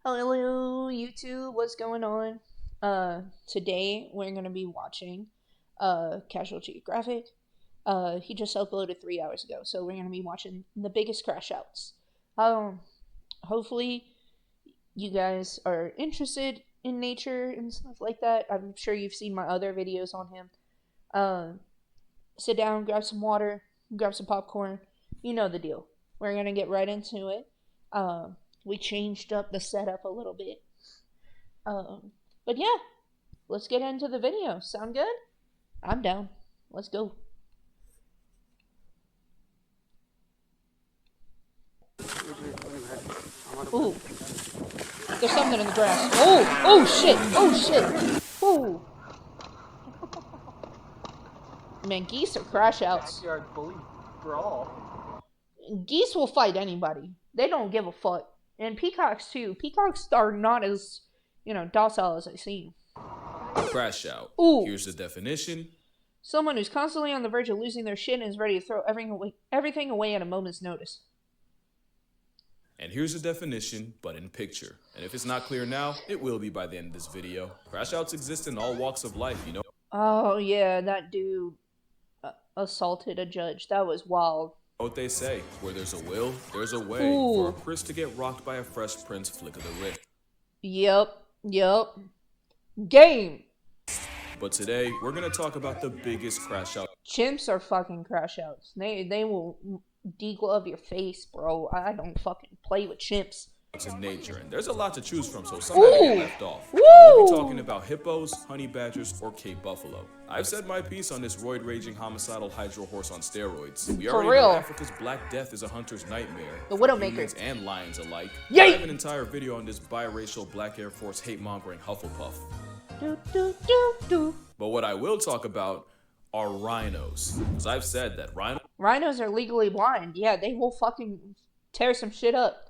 Hello, YouTube. What's going on? Today we're gonna be watching Casual Geographic. He just uploaded 3 hours ago, so we're gonna be watching the biggest crash outs. Hopefully you guys are interested in nature and stuff like that. I'm sure you've seen my other videos on him. Sit down, grab some water, grab some popcorn. You know the deal. We're gonna get right into it. We changed up the setup a little bit. But yeah, let's get into the video. Sound good? I'm down. Let's go. Ooh, there's something in the grass. Oh shit. Oh shit. Ooh. Man, geese are crash outs. Backyard bully brawl. Geese will fight anybody. They don't give a fuck. And peacocks too. Peacocks are not as, docile as I seem. Crash out. Ooh. Here's the definition. Someone who's constantly on the verge of losing their shit and is ready to throw everything away at a moment's notice. And here's the definition, but in picture. And if it's not clear now, it will be by the end of this video. Crash outs exist in all walks of life, you know. Oh yeah, that dude assaulted a judge. That was wild. What they say, where there's a will, there's a way. Ooh. For a Chris to get rocked by a Fresh Prince flick of the wrist. Yep. Game. But today, we're gonna talk about the biggest crash out. Chimps are fucking crash outs. They will deglove your face, bro. I don't fucking play with chimps. It's in nature, and there's a lot to choose from, so some might get left off. We'll be talking about hippos, honey badgers, or Cape buffalo. I've said my piece on this roid-raging homicidal hydro horse on steroids. We already know Africa's Black Death is a hunter's nightmare. The Widowmaker. Humans and lions alike. Yay! I have an entire video on this biracial Black Air Force hate-mongering Hufflepuff. But what I will talk about are rhinos. Because I've said that rhinos are legally blind. Yeah, they will fucking tear some shit up.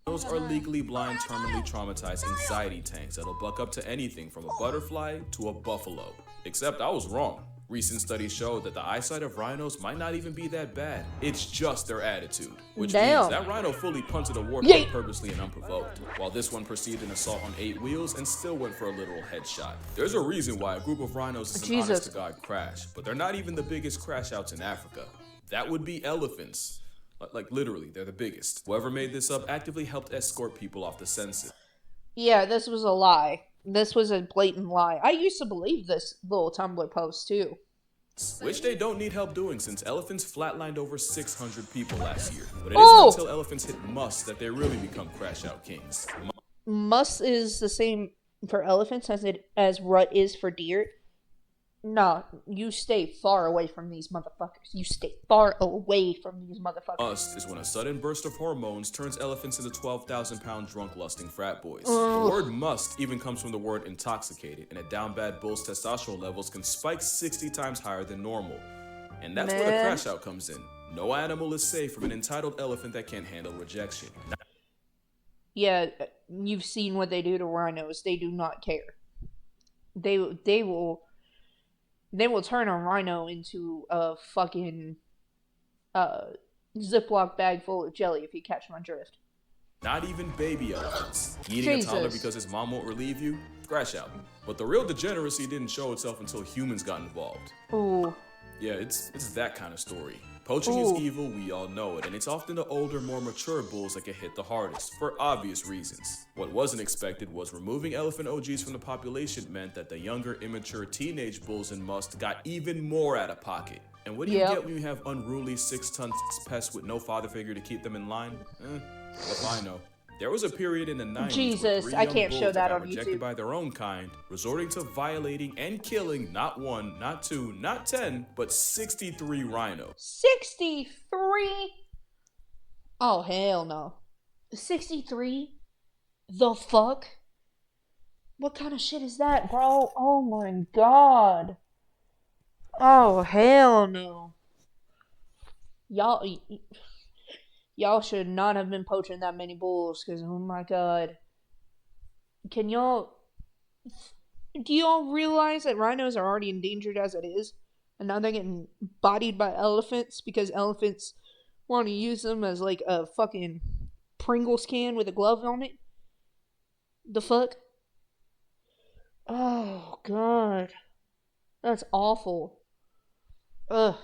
Rhinos are legally blind, terminally traumatized anxiety tanks that'll buck up to anything from a butterfly to a buffalo. Except I was wrong. Recent studies show that the eyesight of rhinos might not even be that bad. It's just their attitude. Which means that rhino fully punted a warthog purposely and unprovoked, while this one proceeded an assault on 8 wheels and still went for a literal headshot. There's a reason why a group of rhinos is an honest-to-God crash, but they're not even the biggest crash outs in Africa. That would be elephants. Like literally, they're the biggest. Whoever made this up actively helped escort people off the census. Yeah, this was a lie. This was a blatant lie. I used to believe this little Tumblr post too. Which they don't need help doing, since elephants flatlined over 600 people last year. But it isn't until elephants hit must that they really become crash out kings. Must is the same for elephants as rut is for deer. Nah, you stay far away from these motherfuckers. You stay far away from these motherfuckers. Must is when a sudden burst of hormones turns elephants into 12,000-pound drunk lusting frat boys. The word must even comes from the word intoxicated, and a down bad bull's testosterone levels can spike 60 times higher than normal. And that's where the crash out comes in. No animal is safe from an entitled elephant that can't handle rejection. Yeah, you've seen what they do to rhinos. They do not care. They will turn a rhino into a fucking Ziploc bag full of jelly if you catch my drift. Not even baby elephants. Eating a toddler because his mom won't relieve you? Crash out. But the real degeneracy didn't show itself until humans got involved. Ooh. Yeah, it's that kind of story. Poaching is evil, we all know it, and it's often the older, more mature bulls that get hit the hardest, for obvious reasons. What wasn't expected was removing elephant OGs from the population meant that the younger, immature teenage bulls in must got even more out of pocket. And what do you get when you have unruly 6-ton pests with no father figure to keep them in line? What do I know? There was a period in the 90s Jesus, I can't show that on rejected YouTube. by their own kind, resorting to violating and killing not 1, not 2, not 10, but 63 rhinos. 63? Oh, hell no. 63? The fuck? What kind of shit is that, bro? Oh my god. Oh, hell no. Y'all should not have been poaching that many bulls, because, oh my god. Do y'all realize that rhinos are already endangered as it is? And now they're getting bodied by elephants because elephants want to use them as like a fucking Pringles can with a glove on it? The fuck? Oh, God. That's awful. Ugh.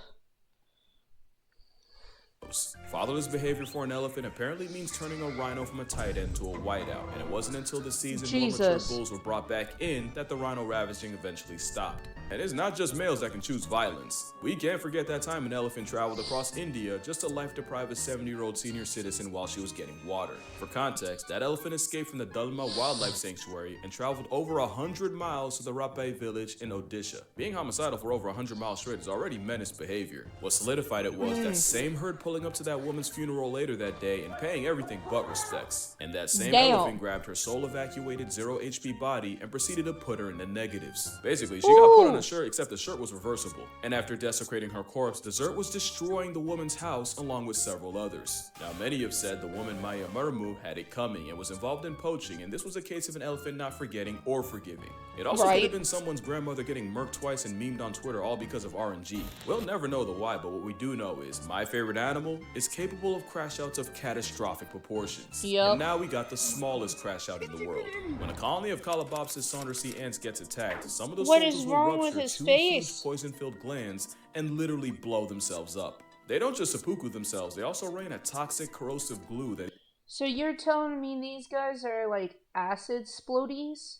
Fatherless behavior for an elephant apparently means turning a rhino from a tight end to a whiteout, and it wasn't until the seasoned, more mature Jesus. bulls were brought back in that the rhino ravaging eventually stopped. And it's not just males that can choose violence. We can't forget that time an elephant traveled across India just to life-deprive a 70-year-old senior citizen while she was getting water. For context, that elephant escaped from the Dalma Wildlife Sanctuary and traveled over 100 miles to the Rapai village in Odisha. Being homicidal for over 100 miles straight is already menace behavior. What solidified it was that same herd pulling up to that woman's funeral later that day and paying everything but respects. And that same elephant grabbed her soul-evacuated 0 HP body and proceeded to put her in the negatives. Basically, she got put on a shirt, except the shirt was reversible. And after desecrating her corpse, dessert was destroying the woman's house along with several others. Now, many have said the woman Maya Murmu had it coming and was involved in poaching, and this was a case of an elephant not forgetting or forgiving. It also could have been someone's grandmother getting murked twice and memed on Twitter all because of RNG. We'll never know the why, but what we do know is my favorite animal is capable of crash outs of catastrophic proportions. And now we got the smallest crash out in the world. When a colony of Calabopsis saundersea ants gets attacked, some of those soldiers will rupture two huge poison-filled glands and literally blow themselves up. They don't just seppuku themselves, they also rain a toxic corrosive glue that... So you're telling me these guys are like acid splodies?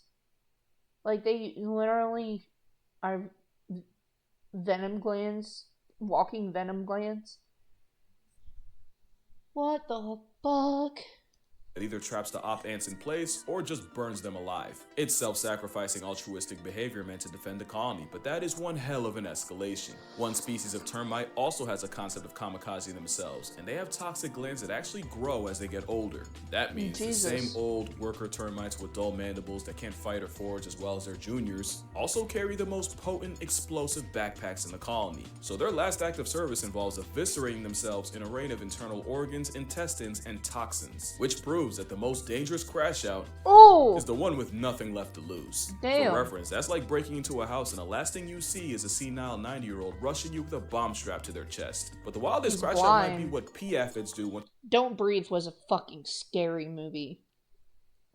Like they literally are venom glands, walking venom glands? What the fuck? It either traps the op ants in place or just burns them alive. It's self-sacrificing altruistic behavior meant to defend the colony, but that is one hell of an escalation. One species of termite also has a concept of kamikaze themselves, and they have toxic glands that actually grow as they get older. That means the same old worker termites with dull mandibles that can't fight or forage as well as their juniors also carry the most potent explosive backpacks in the colony. So their last act of service involves eviscerating themselves in a rain of internal organs, intestines, and toxins, which proves that the most dangerous crash out is the one with nothing left to lose. For reference, that's like breaking into a house and the last thing you see is a senile 90-year-old rushing you with a bomb strapped to their chest. But the wildest crash out might be what pea aphids do when Don't Breathe was a fucking scary movie.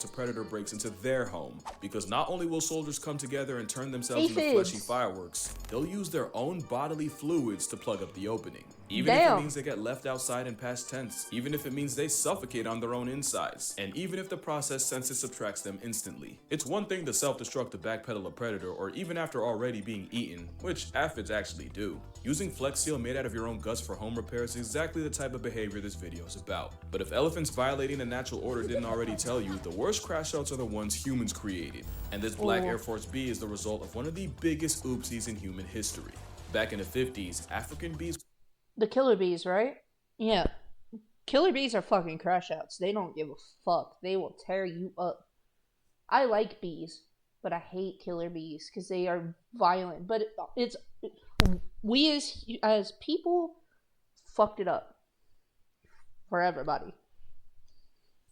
a predator breaks into their home, because not only will soldiers come together and turn themselves into fleshy fireworks, they'll use their own bodily fluids to plug up the opening. Even if it means they get left outside in past tense, even if it means they suffocate on their own insides, and even if the process senses subtracts them instantly. It's one thing to self-destruct to backpedal a predator, or even after already being eaten, which aphids actually do. Using Flex Seal made out of your own guts for home repair is exactly the type of behavior this video is about. But if elephants violating the natural order didn't already tell you, the worst crash outs are the ones humans created. And this black Air Force B is the result of one of the biggest oopsies in human history. Back in the 50s, African bees... The killer bees, right? Yeah. Killer bees are fucking crash outs. They don't give a fuck. They will tear you up. I like bees, but I hate killer bees because they are violent. But we as people fucked it up for everybody.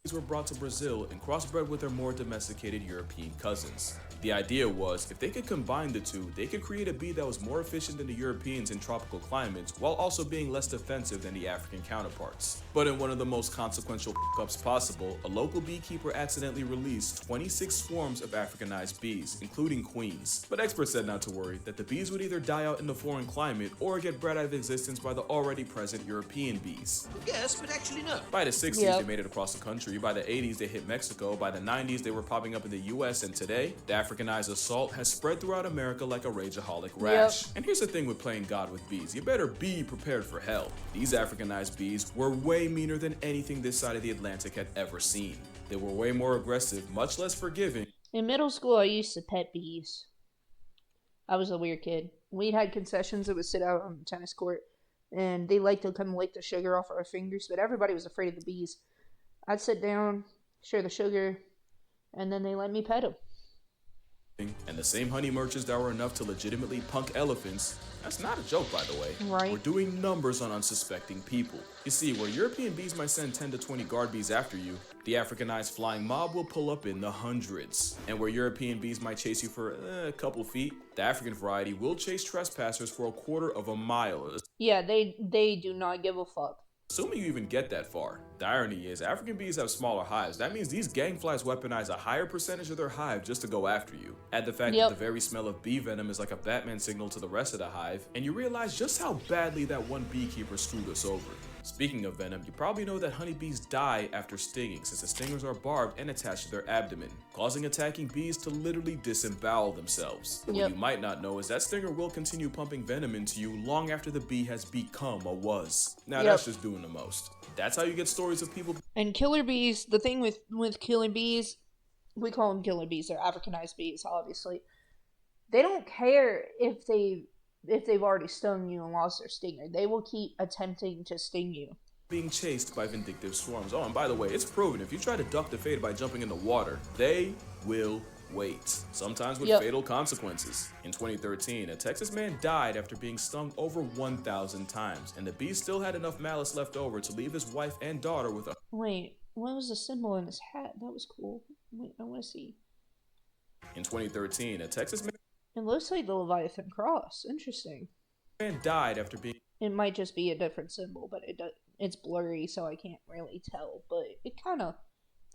These were brought to Brazil and crossbred with their more domesticated European cousins. The idea was, if they could combine the two, they could create a bee that was more efficient than the Europeans in tropical climates, while also being less defensive than the African counterparts. But in one of the most consequential f***ups possible, a local beekeeper accidentally released 26 swarms of Africanized bees, including queens. But experts said not to worry, that the bees would either die out in the foreign climate or get bred out of existence by the already present European bees. Yes, but actually no. By the 60s, they made it across the country. By the 80s, they hit Mexico. By the 90s, they were popping up in the US. And today, the Africanized assault has spread throughout America like a rageaholic rash. And here's the thing with playing God with bees. You better be prepared for hell. These Africanized bees were way meaner than anything this side of the Atlantic had ever seen. They were way more aggressive, much less forgiving. In middle school, I used to pet bees. I was a weird kid. We had concessions that would sit out on the tennis court, and they liked to come lick the sugar off our fingers, but everybody was afraid of the bees. I'd sit down, share the sugar, and then they let me pet them. And the same honey merchants that were enough to legitimately punk elephants, that's not a joke by the way, were doing numbers on unsuspecting people. You see, where European bees might send 10 to 20 guard bees after you, the Africanized flying mob will pull up in the hundreds. And where European bees might chase you for a couple feet, the African variety will chase trespassers for a quarter of a mile. Yeah, they do not give a fuck. Assuming you even get that far. The irony is, African bees have smaller hives. That means these gang flies weaponize a higher percentage of their hive just to go after you. Add the fact that the very smell of bee venom is like a Batman signal to the rest of the hive, and you realize just how badly that one beekeeper screwed us over. Speaking of venom, you probably know that honeybees die after stinging since the stingers are barbed and attached to their abdomen, causing attacking bees to literally disembowel themselves. What you might not know is that stinger will continue pumping venom into you long after the bee has become a was. Now that's just doing the most. That's how you get stories of people. And killer bees, the thing with killer bees, we call them killer bees, they're Africanized bees, obviously. They don't care if they've already stung you and lost their stinger. They will keep attempting to sting you. Being chased by vindictive swarms. Oh, and by the way, it's proven if you try to duck the fate by jumping in the water, they will wait, sometimes with fatal consequences. In 2013, a Texas man died after being stung over 1,000 times, and the bee still had enough malice left over to leave his wife and daughter with a— Wait, what was the symbol in his hat? That was cool. Wait, I want to see. In 2013, a Texas man— It looks like the Leviathan cross. Interesting. Man died after being— It might just be a different symbol, but it's blurry, so I can't really tell. But it kind of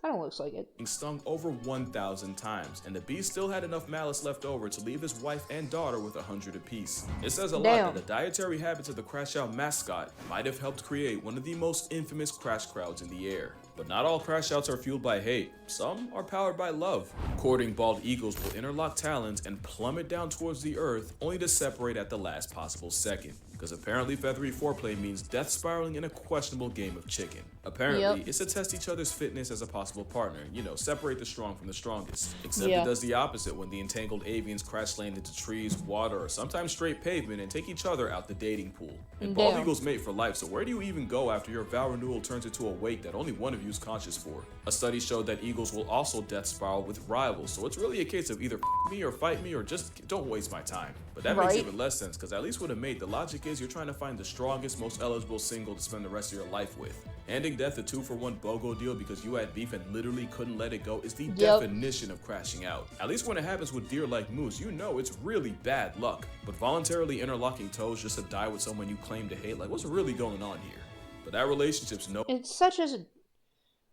looks like it. Stung over 1,000 times, and the bee still had enough malice left over to leave his wife and daughter with 100 apiece. It says a lot that the dietary habits of the Crash Out mascot might have helped create one of the most infamous crash crowds in the air. But not all crash outs are fueled by hate. Some are powered by love. Courting bald eagles will interlock talons and plummet down towards the earth, only to separate at the last possible second. Because apparently feathery foreplay means death spiraling in a questionable game of chicken. Apparently, it's to test each other's fitness as a possible partner. You know, separate the strong from the strongest. Except it does the opposite when the entangled avians crash land into trees, water, or sometimes straight pavement and take each other out the dating pool. And bald eagles mate for life, so where do you even go after your vow renewal turns into a wake that only one of you is conscious for? A study showed that eagles will also death spiral with rivals, so it's really a case of either f me or fight me or just don't waste my time. But that makes even less sense, because at least with a mate, the logic is you're trying to find the strongest, most eligible single to spend the rest of your life with. Handing death a 2-for-1 BOGO deal because you had beef and literally couldn't let it go is the definition of crashing out. At least when it happens with deer like moose, you know it's really bad luck. But voluntarily interlocking toes just to die with someone you claim to hate, like what's really going on here? But that relationship's It's such a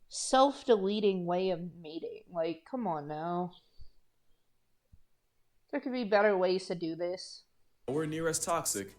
self-deleting way of mating. Like, come on now. There could be better ways to do this. Nowhere near as toxic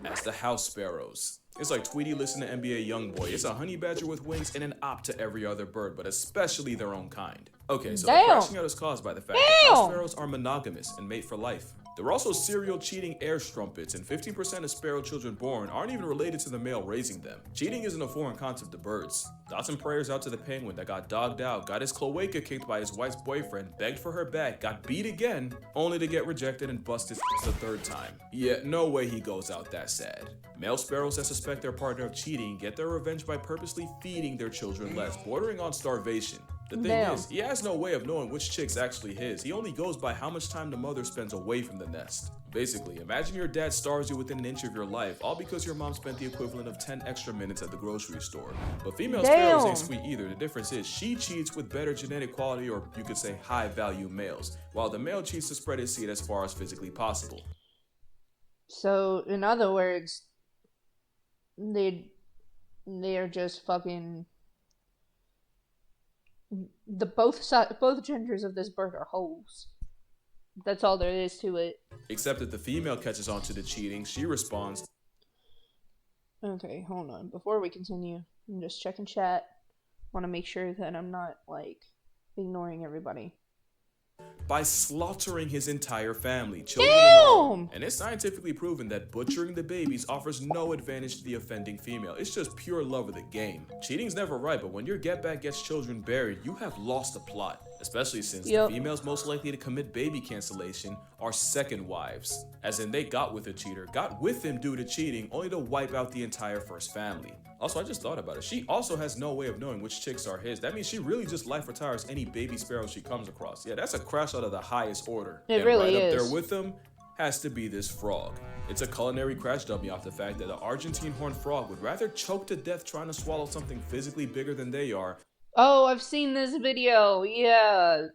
as the house sparrows. It's like Tweety listening to NBA Youngboy. It's a honey badger with wings and an op to every other bird, but especially their own kind. Okay, so the crashing out is caused by the fact that house sparrows are monogamous and mate for life. They're also serial cheating air strumpets, and 15% of sparrow children born aren't even related to the male raising them. Cheating isn't a foreign concept to birds. Thoughts and prayers out to the penguin that got dogged out, got his cloaca kicked by his wife's boyfriend, begged for her back, got beat again, only to get rejected and bust his the third time. Yeah, no way he goes out that sad. Male sparrows that suspect their partner of cheating get their revenge by purposely feeding their children less, bordering on starvation. The thing is, he has no way of knowing which chick's actually his. He only goes by how much time the mother spends away from the nest. Basically, imagine your dad stars you within an inch of your life, all because your mom spent the equivalent of 10 extra minutes at the grocery store. But female sparrows ain't sweet either. The difference is she cheats with better genetic quality, or you could say high-value males, while the male cheats to spread his seed as far as physically possible. So, in other words, they're just fucking... both genders of this bird are hoes. That's all there is to it. Except that the female catches on to the cheating, she responds. Okay, hold on. Before we continue, I'm just checking chat. Want to make sure that I'm not, like, ignoring everybody. By slaughtering his entire family, children and all. And it's scientifically proven that butchering the babies offers no advantage to the offending female. It's just pure love of the game. Cheating's never right, but when your get back gets children buried, you have lost the plot. Especially since the females most likely to commit baby cancellation are second wives. As in, they got with a cheater, got with him due to cheating, only to wipe out the entire first family. Also, I just thought about it. She also has no way of knowing which chicks are his. That means she really just life retires any baby sparrow she comes across. Yeah, that's a crash out of the highest order. It really right is. Up there with them has to be this frog. It's a culinary crash dummy off the fact that the Argentine horned frog would rather choke to death trying to swallow something physically bigger than they are. Oh, I've seen this video. Yeah.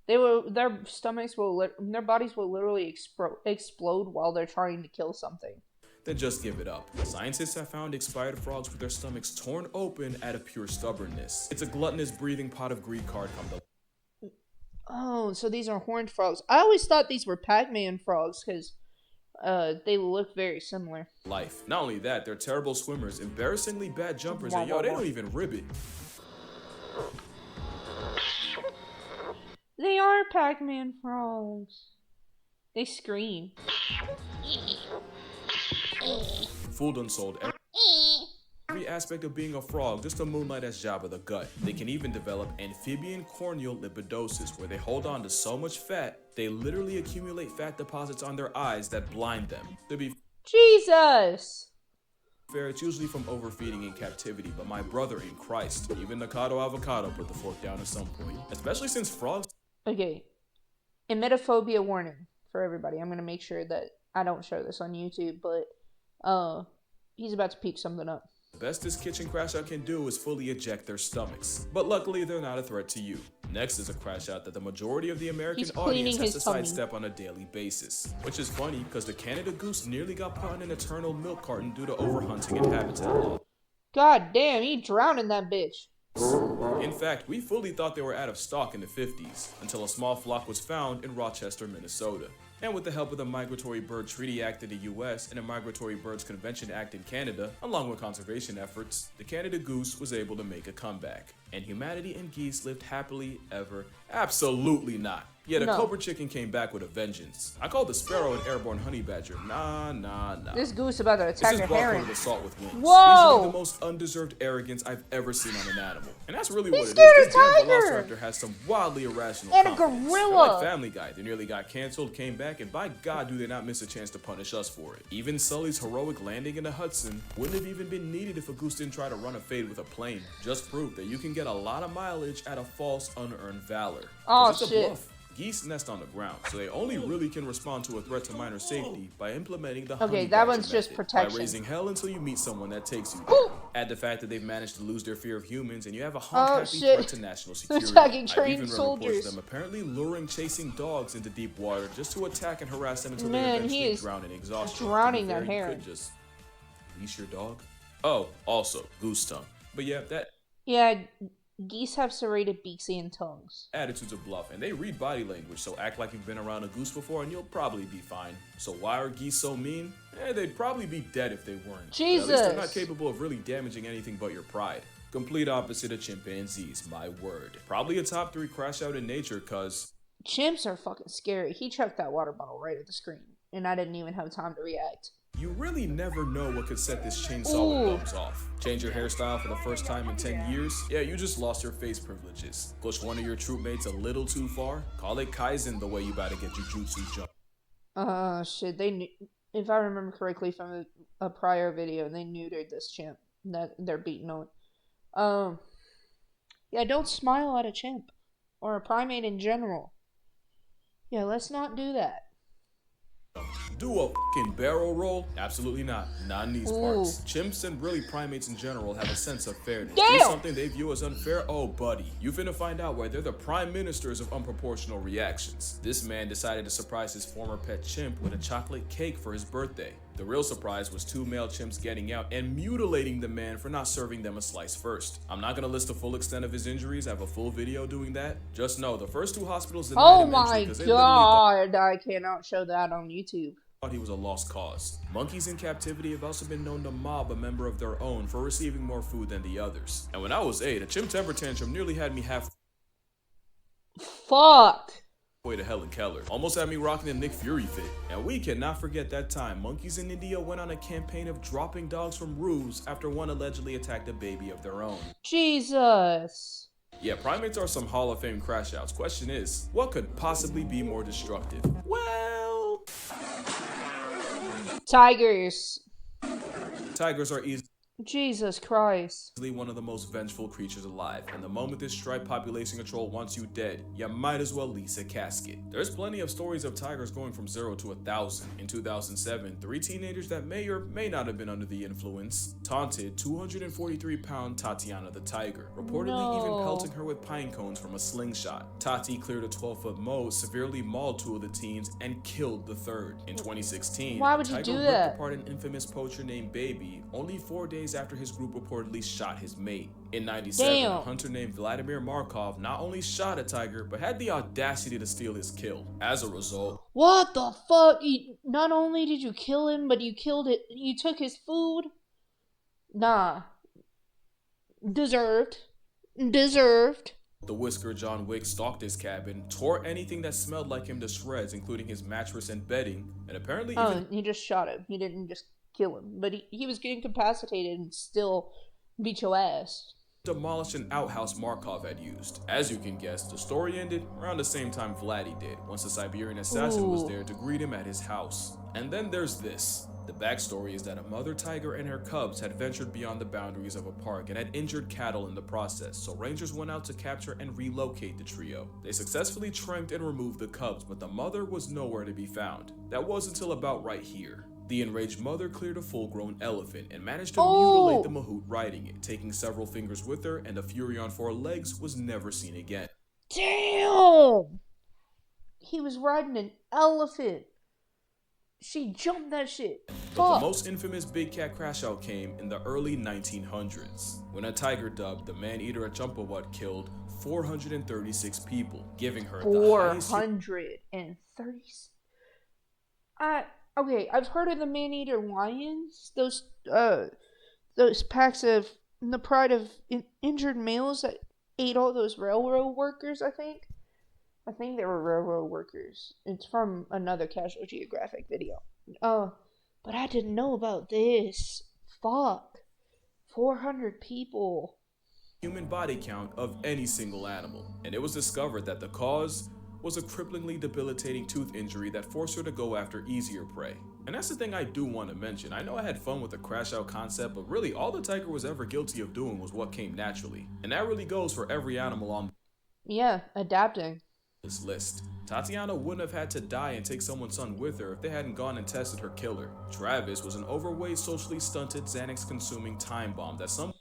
Their stomachs will, their bodies will literally explode while they're trying to kill something. then just give it up. Scientists have found expired frogs with their stomachs torn open out of pure stubbornness. It's a gluttonous breathing pot of greed card come to. Oh, so these are horned frogs. I always thought these were Pac-Man frogs because they look very similar. Life. Not only that, they're terrible swimmers, embarrassingly bad jumpers, and yo, they don't even ribbit. They are Pac-Man frogs. They scream. Fooled unsold. Every aspect of being a frog, just to moonlight as Jabba the Gut. They can even develop amphibian corneal lipidosis, where they hold on to so much fat, they literally accumulate fat deposits on their eyes that blind them. To be Jesus! fair, it's usually from overfeeding in captivity, but my brother in Christ, even Nakado Avocado put the fork down at some point. Especially since frogs... Okay. Emetophobia warning for everybody. I'm going to make sure that I don't show this on YouTube, but he's about to peek something up. The best this kitchen crash out can do is fully eject their stomachs, but luckily they're not a threat to you. Next is a crash out that the majority of the American audience has to sidestep on a daily basis, which is funny because the Canada goose nearly got put in an eternal milk carton due to overhunting and habitat loss. God damn, he drowned in that bitch. In fact, we fully thought they were out of stock in the 50s, until a small flock was found in Rochester, Minnesota. And with the help of the Migratory Bird Treaty Act in the US and the Migratory Birds Convention Act in Canada, along with conservation efforts, the Canada goose was able to make a comeback. And humanity and geese lived happily ever. Absolutely not. Yet a cobra chicken came back with a vengeance. I called the sparrow an airborne honey badger. Nah. This goose about to attack a heron. Assault with wings. Whoa! Easily the most undeserved arrogance I've ever seen on an animal. And that's really what it is. This damn velociraptor has some wildly irrational and confidence. a gorilla. They're like Family Guy. They nearly got canceled, came back, and by God do they not miss a chance to punish us for it. Even Sully's heroic landing in the Hudson wouldn't have even been needed if a goose didn't try to run a fade with a plane. Just proof that you can get a lot of mileage out of false, unearned valor. Oh, it's shit. a bluff. Geese nest on the ground, so they only really can respond to a threat to minor safety by implementing the honey that badger one's just method, protection. by raising hell until you meet someone that takes you there. Add the fact that they've managed to lose their fear of humans, and you have a honk-happy threat to national security. Attacking I've trained even read reports soldiers. of them apparently luring chasing dogs into deep water just to attack and harass them until Man, they he eventually is drown in exhaustion. drowning To be fair, that you heron. could just leash your dog. Oh, also goose tongue. But yeah, that Yeah, geese have serrated beaks and tongues. attitude's a bluff, and they read body language, so act like you've been around a goose before and you'll probably be fine. So why are geese so mean? They'd probably be dead if they weren't. Jesus! At least they're not capable of really damaging anything but your pride. Complete opposite of chimpanzees, my word. Probably a top 3 crash out in nature, cause Chimps are fucking scary. He chucked that water bottle right at the screen, and I didn't even have time to react. you really never know what could set this chainsaw with thumbs off. Change your hairstyle for the first time in 10 years? Yeah, you just lost your face privileges. Push one of your troopmates a little too far? Call it Kaizen the way you about to get your jutsu jump. Shit, they knew, if I remember correctly from a prior video, they neutered this chimp that they're beating on. Yeah, don't smile at a chimp or a primate in general. Yeah, let's not do that. Do a fucking barrel roll? Absolutely not. Not in these parts. Chimps and really primates in general have a sense of fairness. Do something they view as unfair? Oh, buddy. You finna find out why they're the prime ministers of unproportional reactions. This man decided to surprise his former pet chimp with a chocolate cake for his birthday. The real surprise was 2 male chimps getting out and mutilating the man for not serving them a slice first. I'm not gonna list the full extent of his injuries. I have a full video doing that. Just know the first 2 hospitals denied Oh him entry my because they god, I cannot show that on YouTube. thought he was a lost cause. Monkeys in captivity have also been known to mob a member of their own for receiving more food than the others. And when I was 8, a chimp temper tantrum nearly had me halfway Fuck. to Helen Keller. Almost had me rocking a Nick Fury fit. And we cannot forget that time monkeys in India went on a campaign of dropping dogs from roofs after one allegedly attacked a baby of their own. Jesus. Yeah, primates are some Hall of Fame crash outs. Question is, what could possibly be more destructive? Well, Tigers. tigers are easy Jesus Christ. One of the most vengeful creatures alive, and the moment this striped population control wants you dead, you might as well lease a casket. There's plenty of stories of tigers going from 0 to 1,000. In 2007, 3 teenagers that may or may not have been under the influence taunted 243-pound Tatiana the tiger, reportedly even pelting her with pine cones from a slingshot. Tati cleared a 12-foot moat, severely mauled 2 of the teens, and killed the third. In 2016, Why would a tiger you do ripped that? apart an infamous poacher named Baby, only 4 days after his group reportedly shot his mate. In 97, Damn. a hunter named Vladimir Markov not only shot a tiger, but had the audacity to steal his kill. As a result, What the fuck? Not only did you kill him, but you killed it. You took his food? Nah. Deserved. the Whisker John Wick stalked his cabin, tore anything that smelled like him to shreds, including his mattress and bedding, and apparently even He just shot him. He didn't just kill him. But he was getting incapacitated and still beat your ass. demolished an outhouse Markov had used. As you can guess, the story ended around the same time Vladdy did, once the Siberian assassin was there to greet him at his house. And then there's this. The backstory is that a mother tiger and her cubs had ventured beyond the boundaries of a park and had injured cattle in the process, so rangers went out to capture and relocate the trio. They successfully tranked and removed the cubs, but the mother was nowhere to be found. That was until about right here. The enraged mother cleared a full-grown elephant and managed to mutilate the mahout riding it, taking several fingers with her, and the fury on 4 legs was never seen again. Damn! He was riding an elephant. She jumped that shit. But the most infamous big cat crashout came in the early 1900s, when a tiger dubbed the man-eater Achumpawat killed 436 people, giving her the highest... 436. Okay, I've heard of the man-eater lions. Those packs of the pride of injured males that ate all those railroad workers. I think they were railroad workers. It's from another Casual Geographic video. But I didn't know about this. Fuck, 400 people. Human body count of any single animal, and it was discovered that the cause was a cripplingly debilitating tooth injury that forced her to go after easier prey. And that's the thing I do want to mention. I know I had fun with the crash out concept, but really all the tiger was ever guilty of doing was what came naturally. And that really goes for every animal on adapting this list. Tatiana wouldn't have had to die and take someone's son with her if they hadn't gone and tested her killer. Travis was an overweight, socially stunted, Xanax-consuming time bomb that some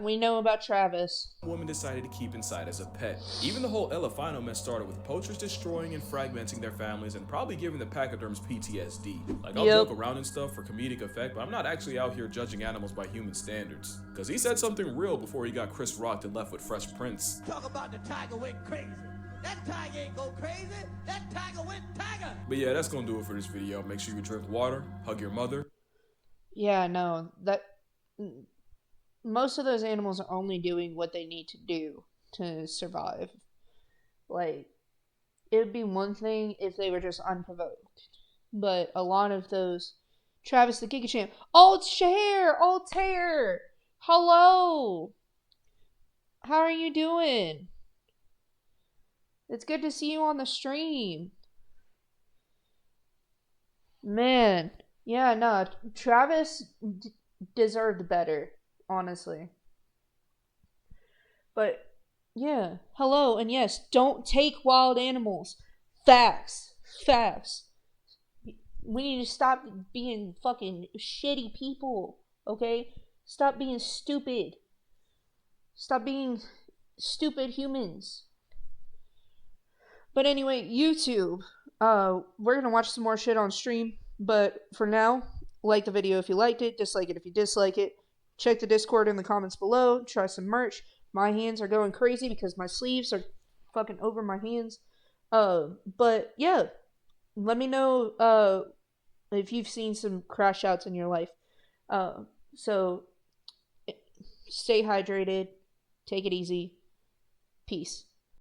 we know about Travis. woman decided to keep inside as a pet. Even the whole Elefino mess started with poachers destroying and fragmenting their families and probably giving the pachyderms PTSD. Like, I'll joke around and stuff for comedic effect, but I'm not actually out here judging animals by human standards. Cause he said something real before he got Chris rocked and left with Fresh Prince. Talk about the tiger went crazy. That tiger ain't go crazy. That tiger went tiger. But yeah, that's gonna do it for this video. Make sure you drink water, hug your mother. Yeah, no, that... Most of those animals are only doing what they need to do to survive. Like, it would be one thing if they were just unprovoked. But a lot of those... Travis the Giga Champ. Altair! Hello! How are you doing? It's good to see you on the stream. Man. Yeah, no. Travis deserved better. Honestly. But, yeah. Hello, and yes, don't take wild animals. Facts. We need to stop being fucking shitty people, okay? Stop being stupid. Stop being stupid humans. But anyway, YouTube. We're gonna watch some more shit on stream. But for now, like the video if you liked it, dislike it if you dislike it. Check the Discord in the comments below. Try some merch. My hands are going crazy because my sleeves are fucking over my hands. But yeah, let me know if you've seen some crash outs in your life. So stay hydrated. Take it easy. Peace.